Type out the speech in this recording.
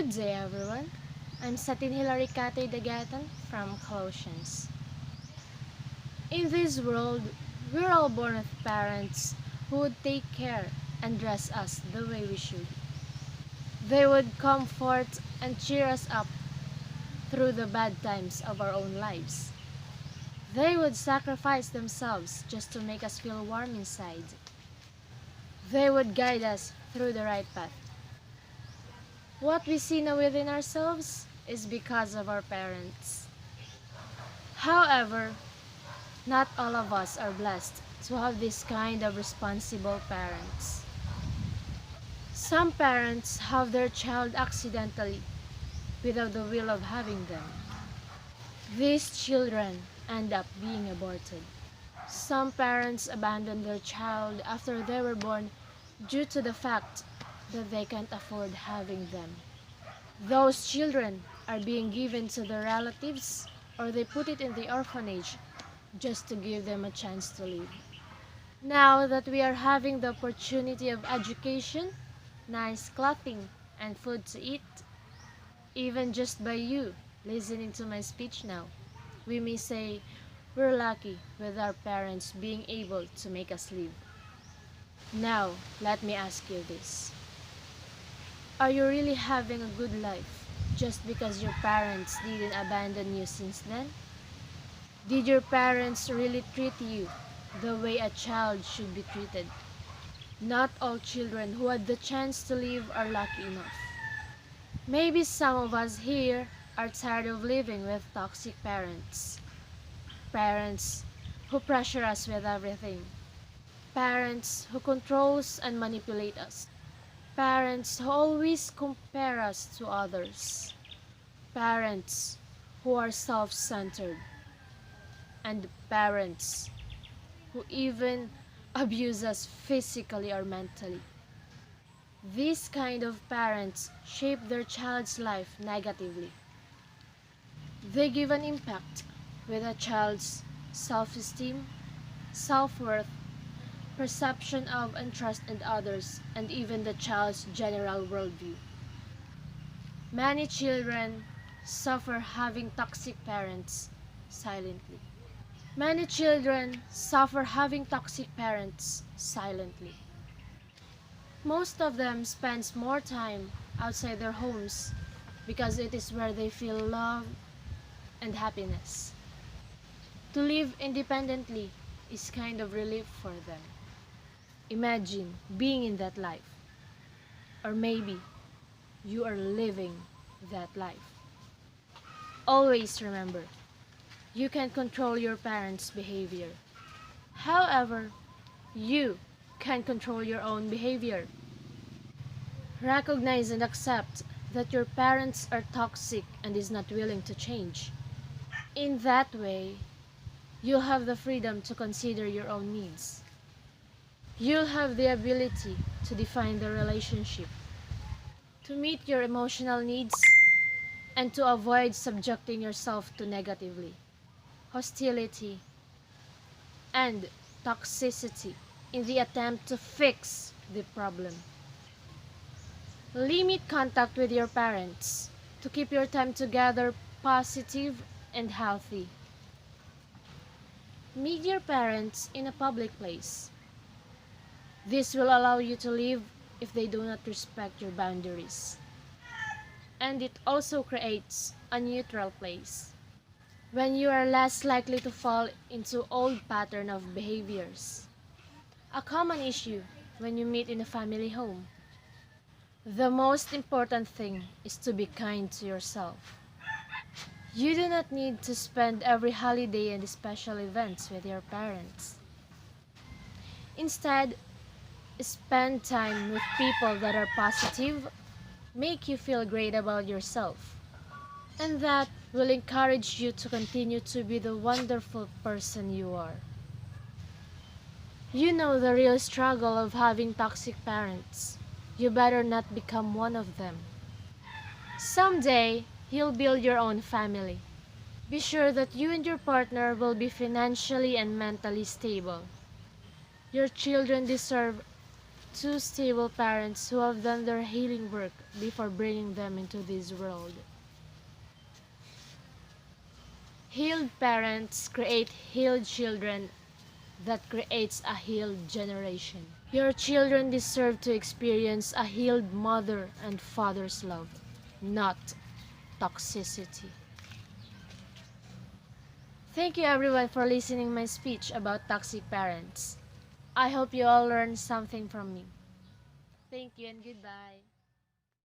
Good day, everyone. I'm Sateen Hilari Dagatan from Colossians. In this world, we're all born with parents who would take care and dress us the way we should. They would comfort and cheer us up through the bad times of our own lives. They would sacrifice themselves just to make us feel warm inside. They would guide us through the right path. What we see now within ourselves is because of our parents. However, not all of us are blessed to have this kind of responsible parents. Some parents have their child accidentally without the will of having them. These children end up being aborted. Some parents abandon their child after they were born due to the fact that they can't afford having them. Those children are being given to their relatives or they put it in the orphanage just to give them a chance to live. Now that we are having the opportunity of education, nice clothing, and food to eat, even just by you listening to my speech now, we may say we're lucky with our parents being able to make us live. Now, let me ask you this. Are you really having a good life just because your parents didn't abandon you since then? Did your parents really treat you the way a child should be treated? Not all children who had the chance to live are lucky enough. Maybe some of us here are tired of living with toxic parents. Parents who pressure us with everything. Parents who controls and manipulate us. Parents who always compare us to others. Parents who are self-centered. And parents who even abuse us physically or mentally. These kind of parents shape their child's life negatively. They give an impact with a child's self-esteem, self-worth, perception of and trust in others, and even the child's general worldview. Many children suffer having toxic parents silently. Many children suffer having toxic parents silently. Most of them spend more time outside their homes because it is where they feel love and happiness. To live independently is kind of relief for them. Imagine being in that life. Or maybe you are living that life. Always remember, you can control your parents' behavior. However, you can control your own behavior. Recognize and accept that your parents are toxic and is not willing to change. In that way, you'll have the freedom to consider your own needs. You'll have the ability to define the relationship, to meet your emotional needs, and to avoid subjecting yourself to negatively, hostility, and toxicity in the attempt to fix the problem. Limit contact with your parents to keep your time together positive and healthy. Meet your parents in a public place. This will allow you to live if they do not respect your boundaries. And it also creates a neutral place when you are less likely to fall into old pattern of behaviors. A common issue when you meet in a family home. The most important thing is to be kind to yourself. You do not need to spend every holiday and special events with your parents. Instead, spend time with people that are positive, make you feel great about yourself, and that will encourage you to continue to be the wonderful person you are. You know the real struggle of having toxic parents. You better not become one of them. Someday, you'll build your own family. Be sure that you and your partner will be financially and mentally stable. Your children deserve two stable parents who have done their healing work before bringing them into this world. Healed parents create healed children that creates a healed generation. Your children deserve to experience a healed mother and father's love, not toxicity. Thank you everyone for listening my speech about toxic parents. I hope you all learned something from me. Thank you and goodbye.